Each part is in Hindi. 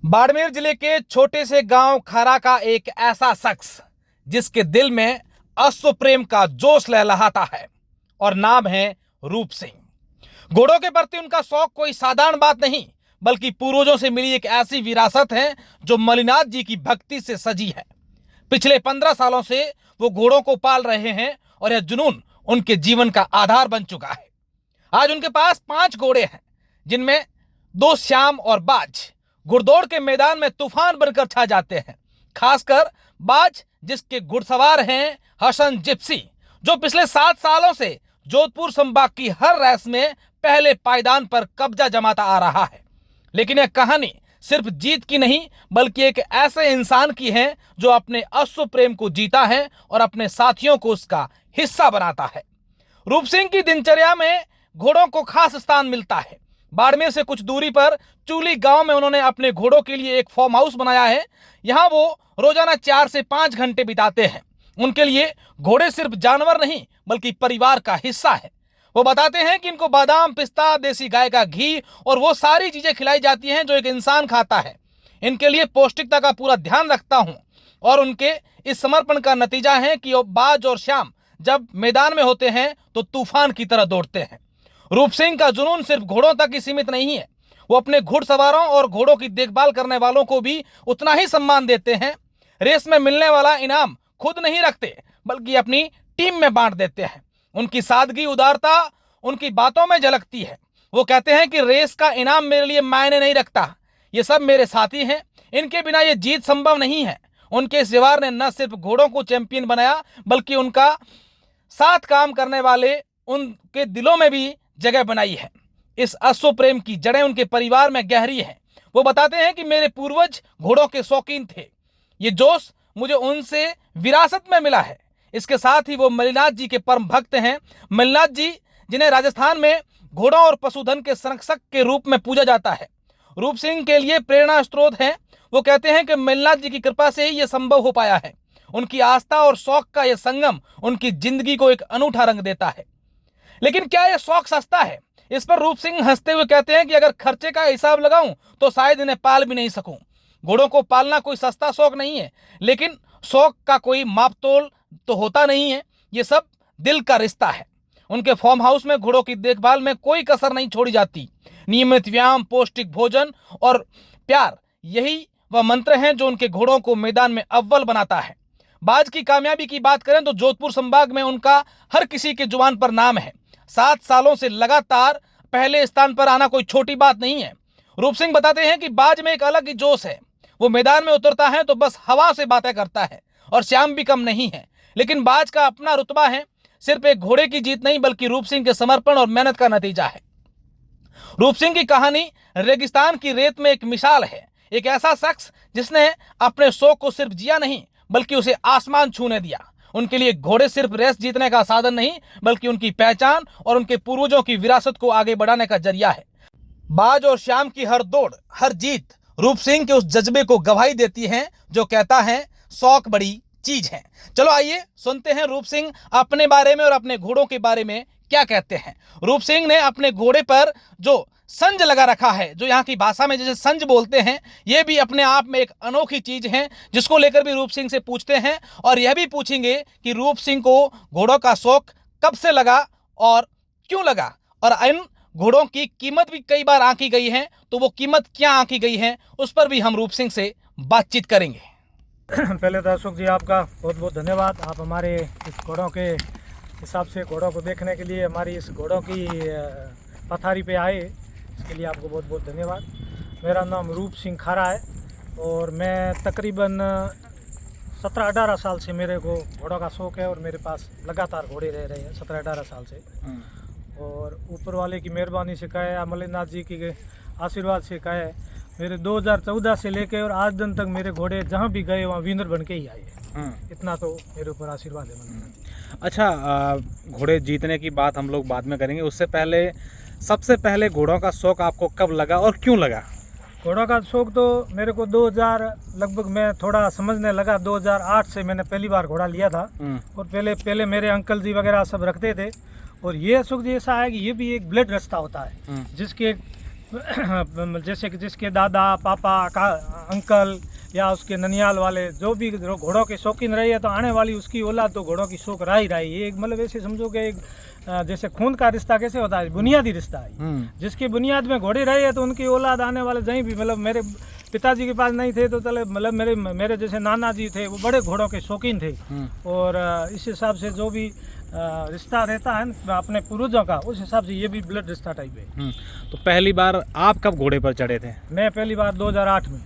बाड़मेर जिले के छोटे से गांव खरा का एक ऐसा शख्स जिसके दिल में अश्व प्रेम का जोश लहलहाता है और नाम है रूप सिंह। घोड़ों के प्रति उनका शौक कोई साधारण बात नहीं बल्कि पूर्वजों से मिली एक ऐसी विरासत है जो मलिनाथ जी की भक्ति से सजी है। पिछले 15 सालों से वो घोड़ों को पाल रहे हैं और यह जुनून उनके जीवन का आधार बन चुका है। आज उनके पास 5 घोड़े हैं जिनमें 2 श्याम और बाज घुड़दौड़ के मैदान में तूफान बनकर छा जाते हैं। खासकर बाज जिसके घुड़सवार हैं हसन जिप्सी, जो पिछले 7 सालों से जोधपुर संभाग की हर रेस में पहले पायदान पर कब्जा जमाता आ रहा है। लेकिन यह कहानी सिर्फ जीत की नहीं बल्कि एक ऐसे इंसान की है जो अपने अश्व प्रेम को जीता है और अपने साथियों को उसका हिस्सा बनाता है। रूप सिंह की दिनचर्या में घोड़ों को खास स्थान मिलता है। बाड़मेर से कुछ दूरी पर चूली गांव में उन्होंने अपने घोड़ों के लिए एक फार्म हाउस बनाया है। यहां वो रोजाना 4 से 5 घंटे बिताते हैं। उनके लिए घोड़े सिर्फ जानवर नहीं बल्कि परिवार का हिस्सा है। वो बताते हैं कि इनको बादाम, पिस्ता, देसी गाय का घी और वो सारी चीजें खिलाई जाती हैं जो एक इंसान खाता है। इनके लिए पौष्टिकता का पूरा ध्यान रखता हूं और उनके इस समर्पण का नतीजा है कि बाज और श्याम जब मैदान में होते हैं तो तूफान की तरह दौड़ते हैं। रूप सिंह का जुनून सिर्फ घोड़ों तक ही सीमित नहीं है। वो अपने घुड़सवारों और घोड़ों की देखभाल करने वालों को भी उतना ही सम्मान देते हैं। रेस में मिलने वाला इनाम खुद नहीं रखते बल्कि अपनी टीम में बांट देते हैं। उनकी सादगी, उदारता उनकी बातों में झलकती है। वो कहते हैं कि रेस का इनाम मेरे लिए मायने नहीं रखता, ये सब मेरे साथी हैं, इनके बिना ये जीत संभव नहीं है। उनके इस व्यवहार ने न सिर्फ घोड़ों को चैंपियन बनाया बल्कि उनका साथ काम करने वाले उनके दिलों में भी जगह बनाई है। इस अश्व प्रेम की जड़ें उनके परिवार में गहरी हैं। वो बताते हैं कि मेरे पूर्वज घोड़ों के शौकीन थे, ये जोश मुझे उनसे विरासत में मिला है। इसके साथ ही वो मलिनाथ जी के परम भक्त हैं। मलिनाथ जी जिन्हें राजस्थान में घोड़ों और पशुधन के संरक्षक के रूप में पूजा जाता है, रूप सिंह के लिए प्रेरणा स्रोत हैं। वो कहते हैं कि मलिनाथ जी की कृपा से ही यह संभव हो पाया है। उनकी आस्था और शौक का यह संगम उनकी जिंदगी को एक अनूठा रंग देता है। लेकिन क्या यह शौक सस्ता है? इस पर रूप सिंह हंसते हुए कहते हैं कि अगर खर्चे का हिसाब लगाऊं तो शायद इन्हें पाल भी नहीं सकूं। घोड़ों को पालना कोई सस्ता शौक नहीं है, लेकिन शौक का कोई मापतोल तो होता नहीं है। ये सब दिल का रिश्ता है। उनके फार्म हाउस में घोड़ों की देखभाल में कोई कसर नहीं छोड़ी जाती। नियमित व्यायाम, पौष्टिक भोजन और प्यार, यही वह मंत्र हैं जो उनके घोड़ों को मैदान में अव्वल बनाता है। बाज की कामयाबी की बात करें तो जोधपुर संभाग में उनका हर किसी के जुबान पर नाम है। 7 सालों से लगातार पहले स्थान पर आना कोई छोटी बात नहीं है। रूप सिंह बताते हैं कि बाज में एक अलग ही जोश है। वो मैदान में उतरता है तो बस हवा से बातें करता है और श्याम भी कम नहीं है। लेकिन बाज का अपना रुतबा है। सिर्फ एक घोड़े की जीत नहीं बल्कि रूप सिंह के समर्पण और मेहनत का नतीजा है। रूप सिंह की कहानी रेगिस्तान की रेत में एक मिसाल है। एक ऐसा शख्स जिसने अपने शौक को सिर्फ जिया नहीं बल्कि उसे आसमान छूने दिया। उनके लिए घोड़े सिर्फ रेस जीतने का साधन नहीं बल्कि उनकी पहचान और उनके पूर्वजों की विरासत को आगे बढ़ाने का जरिया है। बाज और श्याम की हर दौड़, हर जीत रूप सिंह के उस जज्बे को गवाही देती है जो कहता है शौक बड़ी चीज है। चलो आइए सुनते हैं रूप सिंह अपने बारे में और अपने घोड़ों के बारे में क्या कहते हैं। रूप सिंह ने अपने घोड़े पर जो संज लगा रखा है, जो यहाँ की भाषा में जैसे संज बोलते हैं, ये भी अपने आप में एक अनोखी चीज है जिसको लेकर भी रूप सिंह से पूछते हैं और यह भी पूछेंगे कि रूप सिंह को घोड़ों का शौक कब से लगा और क्यों लगा, और इन घोड़ों की कीमत भी कई बार आंकी गई है, तो वो कीमत क्या आंकी गई है उस पर भी हम रूप सिंह से बातचीत करेंगे। पहले तो अशोक जी आपका बहुत बहुत धन्यवाद। आप हमारे इस घोड़ों के हिसाब से घोड़ों को देखने के लिए हमारी इस घोड़ों की पथारी पे आए, इसके लिए आपको बहुत बहुत धन्यवाद। मेरा नाम रूप सिंह खारा है और मैं तकरीबन 17-18 साल से मेरे को घोड़ों का शौक़ है और मेरे पास लगातार घोड़े रह रहे हैं 17-18 साल से। और ऊपर वाले की मेहरबानी से कहे, अमरनाथ जी के आशीर्वाद से कहे, मेरे 2014 से लेके और आज दिन तक मेरे घोड़े जहाँ भी गए वहाँ विनर बन के ही आए। इतना तो मेरे ऊपर आशीर्वाद है। अच्छा, घोड़े जीतने की बात हम लोग बाद में करेंगे। उससे पहले सबसे पहले घोड़ों का शौक आपको कब लगा और क्यों लगा? घोड़ों का शौक तो मेरे को 2000 लगभग मैं थोड़ा समझने लगा। 2008 से मैंने पहली बार घोड़ा लिया था और पहले मेरे अंकल जी वगैरह सब रखते थे। और ये शौक जी ऐसा है कि ये भी एक ब्लड रास्ता होता है जिसके जैसे कि जिसके दादा, पापा, अंकल या उसके ननियाल वाले जो भी घोड़ों के शौकीन रहे हैं, तो आने वाली उसकी औलाद तो घोड़ों की शौक रहा ही रही। ये एक मतलब ऐसे समझो कि एक जैसे खून का रिश्ता कैसे होता है, बुनियादी रिश्ता है। जिसकी बुनियाद में घोड़े रहे हैं तो उनकी औलाद आने वाले कहीं भी, मतलब मेरे पिताजी के पास नहीं थे तो चले, मतलब मेरे जैसे नाना जी थे वो बड़े घोड़ों के शौकीन थे। और इस हिसाब से जो भी रिश्ता रहता है ना अपने पूर्वजों का, उस हिसाब से ये भी ब्लड रिश्ता टाइप है। तो पहली बार आप कब घोड़े पर चढ़े थे? मैं पहली बार 2008 में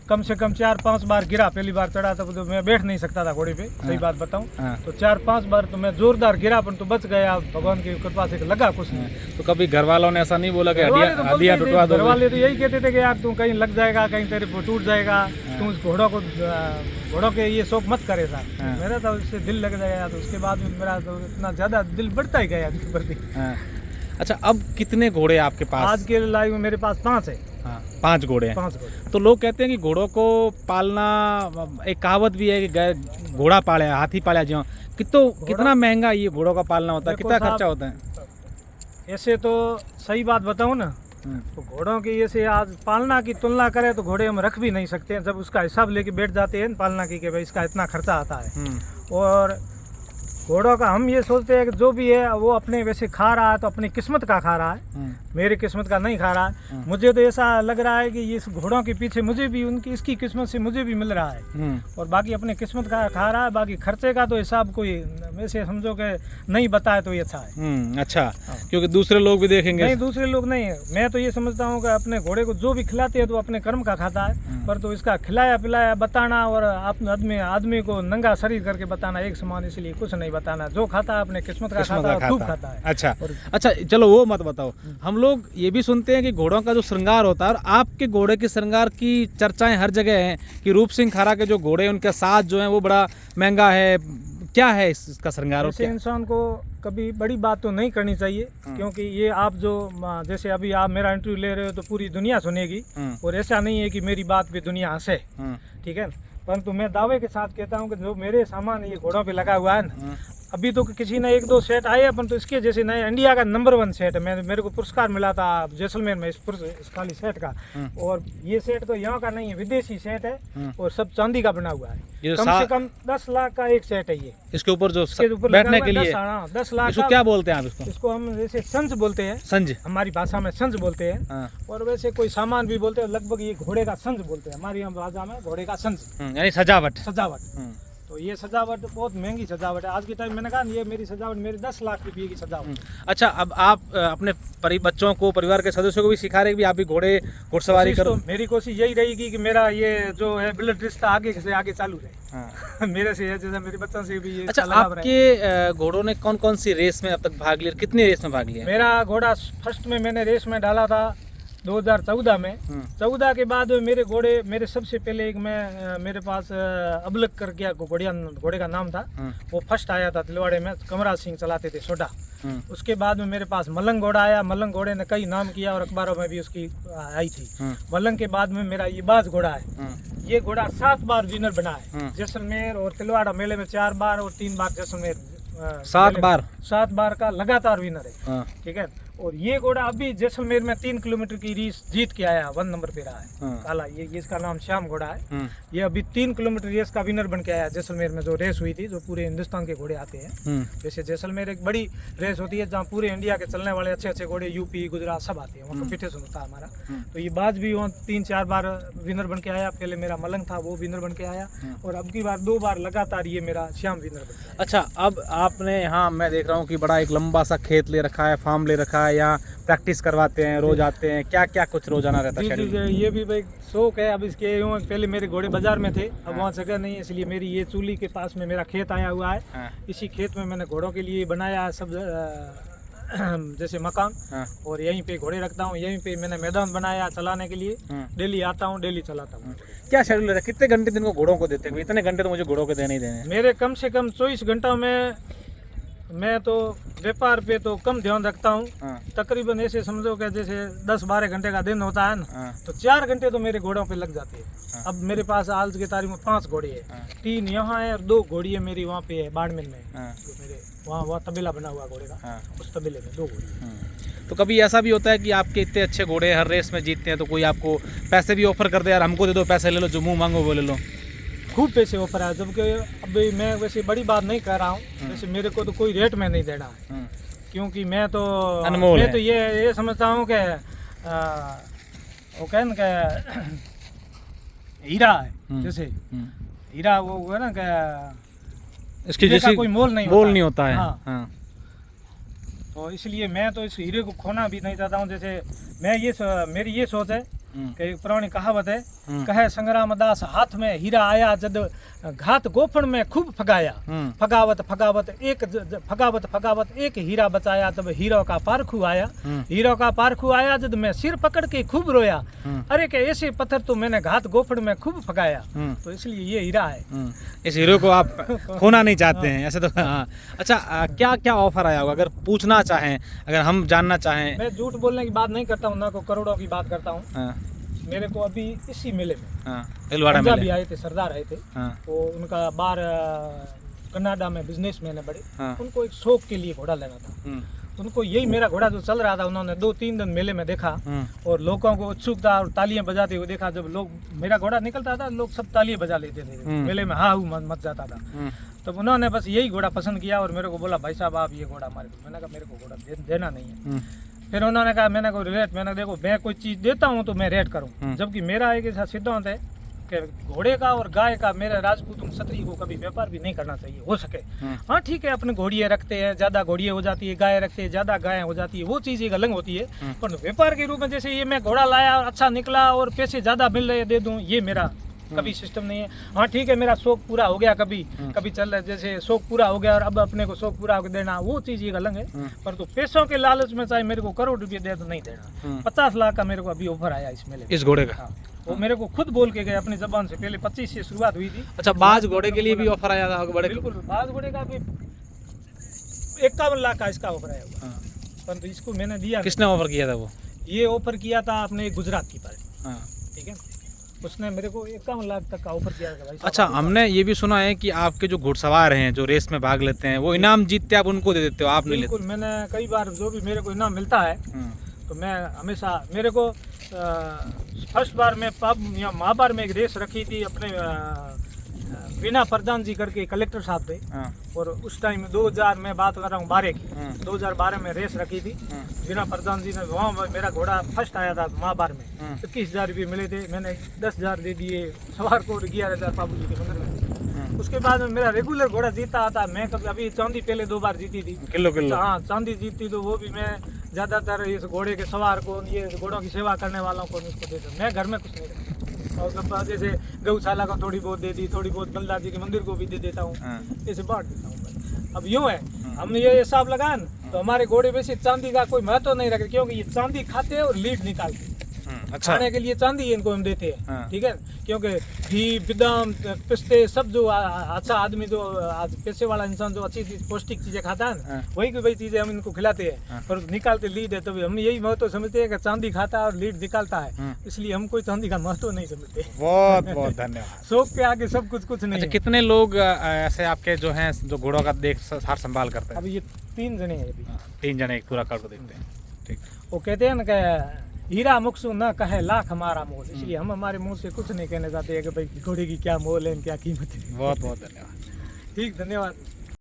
कम से कम 4-5 बार गिरा। पहली बार चढ़ा था तो मैं बैठ नहीं सकता था घोड़े पे, सही बात बताऊं तो 4-5 बार तो मैं जोरदार गिरा, पर तो बच गया भगवान की कृपा से, लगा कुछ नहीं। तो कभी घर वालों ने ऐसा नहीं बोला कि हड्डियां टूटवा दो? घर वाले तो यही कहते थे कि यार तू कहीं लग जाएगा, कहीं तेरे को टूट जाएगा, तू उस घोड़ों के ये शौक मत करे था। मेरा तो उससे दिल लग जाएगा, तो उसके बाद में मेरा तो इतना ज्यादा दिल बढ़ता ही गया इसके प्रति। अच्छा, अब कितने घोड़े आपके पास? आज के लाइफ में मेरे पास 5 है। 5 घोड़े हैं। 5 घोड़े। तो लोग कहते हैं कि घोड़ों को पालना, एक कहावत भी है कि घोड़ा पाले हाथी पाले जो, कितना महंगा ये घोड़ों का पालना होता है, कितना खर्चा होता है? ऐसे तो सही बात बताऊं ना, तो घोड़ों की ऐसे आज पालना की तुलना करें तो घोड़े हम रख भी नहीं सकते हैं। जब उसका हिसाब लेके बैठ जाते हैं पालना की कि भाई इसका इतना खर्चा आता है, और घोड़ों का हम ये सोचते हैं कि जो भी है वो अपने वैसे खा रहा है तो अपनी किस्मत का खा रहा है, मेरी किस्मत का नहीं खा रहा है। मुझे तो ऐसा लग रहा है कि इस घोड़ों के पीछे मुझे भी इसकी किस्मत से मुझे भी मिल रहा है, और बाकी अपनी किस्मत का खा रहा है। बाकी खर्चे का तो हिसाब कोई वैसे समझो कि नहीं बताए तो ये अच्छा है। अच्छा, क्योंकि दूसरे लोग भी देखेंगे। नहीं, दूसरे लोग नहीं है। मैं तो ये समझता हूँ कि अपने घोड़े को जो भी खिलाते हैं तो अपने कर्म का खाता है, पर तो इसका खिलाया पिलाया बताना और आदमी को नंगा शरीर करके बताना एक समान, इसलिए कुछ नहीं बताना। जो खाता है अपने किस्मत का खाता है, खूब खाता है। अच्छा, चलो वो मत बताओ। हम लोग ये भी सुनते हैं कि घोड़ों का जो श्रृंगार होता है, और आपके घोड़े के श्रृंगार की चर्चाएं हर जगह हैं कि रूप सिंह खारा के जो घोड़े उनके साथ जो है वो बड़ा महंगा है। क्या है इसका श्रृंगार? ऐसे इंसान को कभी बड़ी बात तो नहीं करनी चाहिए, क्योंकि ये आप जो जैसे अभी आप मेरा इंटरव्यू ले रहे हो तो पूरी दुनिया सुनेगी, और ऐसा नहीं है कि मेरी बात पे दुनिया हंसे, ठीक है। परंतु मैं दावे के साथ कहता हूँ कि जो मेरे सामान ये घोड़ों पे लगा हुआ है ना, अभी तो किसी ने 1-2 सेट आए हैं, परंतु इसके जैसे नए इंडिया का नंबर 1 सेट है। मेरे को पुरस्कार मिला था जैसलमेर में इस खाली सेट का, और ये सेट तो यहाँ का नहीं है, विदेशी सेट है, और सब चांदी का बना हुआ है। कम से कम 10 लाख का एक सेट है ये। इसके ऊपर जो बैठने के लिए 10 लाख। इसको क्या बोलते हैं आप? इसको हम जैसे संज बोलते हैं, संज हमारी भाषा में संज बोलते हैं, और वैसे कोई सामान भी बोलते हैं। लगभग ये घोड़े का संज बोलते हैं हमारी भाषा में, घोड़े का संज यानी सजावट। तो ये सजावट बहुत महंगी सजावट है आज के टाइम। मैंने कहा ये मेरी सजावट मेरी 10 लाख रुपये की सजावट। अच्छा, अब आप अपने बच्चों को, परिवार के सदस्यों को भी सिखा रहे हैं कि आप भी घुड़सवारी करो? तो मेरी कोशिश यही रहेगी कि मेरा ये जो है ब्लड रिश्ता आगे से आगे चालू रहे। मेरे से जैसे मेरे बच्चों से भी ये। अच्छा, आपके घोड़ों ने कौन कौन सी रेस में अब तक भाग लिया? कितनी रेस में भाग लिया? मेरा घोड़ा फर्स्ट में मैंने रेस में डाला था 2014 में। 14 के बाद मेरे घोड़े, मेरे सबसे पहले एक मेरे पास अबलक करके घोड़े का नाम था, वो फर्स्ट आया था तिलवाड़े में, कमरा सिंह चलाते थे छोटा। उसके बाद में मेरे पास मलंग घोड़ा आया। मलंग घोड़े ने कई नाम किया और अखबारों में भी उसकी आई थी। मलंग के बाद में मेरा ये बाज घोड़ा है। ये घोड़ा 7 बार विनर बना है, जैसलमेर और तिलवाड़ा मेले में 4 बार और 3 बार जैसलमेर। 7 बार का लगातार विनर है, ठीक है। और ये घोड़ा अभी जैसलमेर में 3 किलोमीटर की रेस जीत के आया, 1 नंबर पे रहा है काला। ये इसका नाम श्याम घोड़ा है। ये अभी 3 किलोमीटर रेस का विनर बन के आया जैसलमेर में, जो रेस हुई थी, जो पूरे हिंदुस्तान के घोड़े आते हैं। वैसे जैसलमेर एक बड़ी रेस होती है जहाँ पूरे इंडिया के चलने वाले अच्छे अच्छे घोड़े, यूपी गुजरात सब आते हैं, वहाँ कॉम्पिटिशन होता है हमारा। तो ये बाज भी वहाँ 3-4 बार विनर बन के आया। पहले मेरा मलंग था, वो विनर बन के आया, और अब की बार 2 बार लगातार ये मेरा श्याम विनर बन गया। अच्छा, अब आपने यहाँ मैं देख रहा हूँ कि बड़ा एक लंबा सा खेत ले रखा है, फार्म ले रखा है, यहाँ प्रैक्टिस करवाते हैं, रोज आते हैं, क्या क्या कुछ रोजाना रहता है? जी, ये भी भाई शौक है। अब इसके पहले मेरे घोड़े बाजार में थे, अब वहाँ जगह नहीं है, इसलिए मेरी ये चूली के पास में मेरा खेत आया हुआ है। इसी खेत में मैंने घोड़ों के लिए बनाया सब जैसे मकान, और यहीं पे घोड़े रखता हूँ। यहीं पे मैंने मैदान बनाया चलाने के लिए। डेली आता हूँ, डेली चलाता हूँ। क्या शेड्यूल है? कितने घंटे दिन को घोड़ों को देते हैं? इतने घंटे तो मुझे घोड़ों को देने ही देने। मेरे कम से कम 24 घंटा में मैं तो व्यापार पे तो कम ध्यान रखता हूँ। तकरीबन ऐसे समझो कि जैसे 10-12 घंटे का दिन होता है ना, तो 4 घंटे तो मेरे घोड़ों पे लग जाते हैं। अब मेरे पास आज की तारीख में 5 घोड़े हैं, 3 यहाँ है और 2 घोड़ी है मेरी वहाँ पे है बाड़मेर में, तो मेरे वहाँ तबेला बना हुआ घोड़े का, उस तबेले में 2 घोड़ी। तो कभी ऐसा भी होता है कि आपके इतने अच्छे घोड़े हर रेस में जीतते हैं तो कोई आपको पैसे भी ऑफर कर दे, यार हमको दे दो पैसे ले लो, जो मुंह मांगो वो ले लो? खूब पैसे ऑफर है, जबकि अभी मैं वैसे बड़ी बात नहीं कर रहा हूँ, वैसे मेरे को तो कोई रेट में नहीं देना है, क्योंकि मैं तो ये समझता हूँ कि वो कहन के हीरा है, जैसे हीरा वो है ना कि इसकी जैसे कोई मोल नहीं होता है। हाँ। हाँ। तो इसलिए मैं तो इस हीरे को खोना भी नहीं चाहता हूँ। जैसे मैं मेरी ये सोच है कि एक पुरानी कहावत है, कहे संग्राम दास हाथ में हीरा आया जद घात गोफन में खूब फगाया, फगावत फगावत फगावत एक हीरा बचाया, तब हीरो का पारखू आया, हीरो का पारखू आया जब मैं सिर पकड़ के खूब रोया, अरे के ऐसे पत्थर तो मैंने घात गोफन में खूब फगाया। तो इसलिए ये हीरा है। इस हीरो को आप खोना नहीं चाहते हैं ऐसे तो। हाँ। अच्छा, क्या क्या ऑफर आया होगा अगर पूछना चाहें, अगर हम जानना चाहें? मैं झूठ बोलने की बात नहीं करता हूँ, ना को करोड़ों की बात करता हूँ। मेरे को अभी इसी मेले में भीलवाड़ा भी आए थे, सरदार आए थे, वो उनका बाहर कनाडा में बिजनेसमैन है बड़े, उनको एक शौक के लिए घोड़ा लेना था। उनको यही मेरा घोड़ा जो चल रहा था, उन्होंने 2-3 दिन मेले में देखा और लोगों को उत्सुकता और तालियां बजाते हुए देखा। जब लोग मेरा घोड़ा निकलता था, लोग सब तालियां बजा लेते थे, मेले में हाँ मच जाता था। तब उन्होंने बस यही घोड़ा पसंद किया और मेरे को बोला, भाई साहब आप ये घोड़ा हमारे को। मैंने कहा मेरे को घोड़ा देना नहीं है। फिर उन्होंने कहा, मैंने को रेट, मैंने देखो मैं कोई चीज़ देता हूँ तो मैं रेट करूँ, जबकि मेरा एक ऐसा सिद्धांत है कि घोड़े का और गाय का, मेरे राजपूत क्षत्रिय को कभी व्यापार भी नहीं करना चाहिए हो सके। हाँ ठीक है, अपने घोड़ियाँ रखते हैं, ज़्यादा घोड़ियाँ हो जाती है, गाय रखते हैं ज़्यादा गायें हो जाती है, वो चीज़ एक अलग होती है। पर व्यापार के रूप में जैसे ये मैं घोड़ा लाया और अच्छा निकला और पैसे ज़्यादा मिल रहे दे दूँ, ये मेरा कभी सिस्टम नहीं है। हाँ ठीक है, मेरा शौक पूरा हो गया, कभी चल रहा है, जैसे शौक पूरा हो गया और अब अपने को शौक पूरा होकर देना, वो चीज़ एक अलग है। पर तो पैसों के लालच में चाहे मेरे को करोड़ रुपये दे तो नहीं देना। 50 लाख का मेरे को अभी ऑफर आया इस मेले, इस घोड़े का। हाँ, वो मेरे को खुद बोल के गए अपनी जबान से, पहले 25 से शुरुआत हुई थी। अच्छा, बाज घोड़े के लिए भी ऑफर आया था? बड़े बिल्कुल, बाज घोड़े का भी 51 लाख का इसका ऑफर आया हुआ, परंतु इसको मैंने दिया। किसने ऑफर किया था? वो ये ऑफर किया था अपने गुजरात की पार्टी। हाँ। ठीक है, उसने मेरे को 51 लाख तक का ऑफर किया था भाई। अच्छा, हमने ये भी सुना है कि आपके जो घुड़सवार हैं जो रेस में भाग लेते हैं, वो इनाम जीतते आप उनको दे देते हो, आप नहीं लेते? बिल्कुल, मैंने कई बार जो भी मेरे को इनाम मिलता है तो मैं हमेशा, मेरे को फर्स्ट बार में महाबार में एक रेस रखी थी अपने वीना प्रधान जी करके कलेक्टर साहब थे, और उस टाइम 2000 में बात कर रहा हूँ 12 की, 2012 में रेस रखी थी वीना प्रधान जी ने। वहाँ मेरा घोड़ा फर्स्ट आया था महाबार में, 21,000 रुपये मिले थे, मैंने 10,000 दे दिए सवार को, 11,000 बाबू जी के मंदिर में। उसके बाद में मेरा रेगुलर घोड़ा जीता आता, मैं कभी अभी चांदी पहले 2 बार जीती थी, किलो। हाँ चांदी जीती, तो वो भी मैं ज़्यादातर इस घोड़े के सवार को, ये घोड़ों की सेवा करने वालों को इसको देता, मैं घर में कुछ नहीं रखता। और जैसे गौशाला को थोड़ी बहुत दे दी, थोड़ी बहुत बलदार जी के मंदिर को भी दे देता हूँ, ऐसे बांट देता हूँ। अब यूँ है, हमने ये हिसाब लगाया ना, तो हमारे घोड़े वैसे चांदी का कोई महत्व नहीं रखते, क्योंकि ये चांदी खाते हैं और लीड निकालते हैं। अच्छा, खाने के लिए चांदी इनको हम देते हैं। ठीक है, क्योंकि घी, बादाम, पिस्ते सब जो अच्छा आदमी, जो पैसे वाला इंसान जो अच्छी चीज, पौष्टिक चीजें खाता है ना, वही चीजें हम इनको खिलाते हैं, पर निकालते लीड है। तो हम यही महत्व समझते हैं कि चांदी खाता है और लीड निकालता है, इसलिए हम कोई चांदी का महत्व नहीं समझते। बहुत बहुत धन्यवाद। शौक के आगे सब कुछ नहीं। अच्छा, कितने लोग ऐसे आपके जो हैं जो घोड़ों का देख सार संभाल करते हैं? अभी ये 3 जने हैं, अभी 3 जने एक पूरा कर देखते हैं। ठीक, वो कहते हैं ना कि हीरा मुक्सु न कहे लाख हमारा मोल, इसलिए हम हमारे मुंह से कुछ नहीं कहने चाहते हैं कि भाई घोड़े की क्या मोल है, क्या कीमत है। बहुत बहुत धन्यवाद। ठीक, धन्यवाद।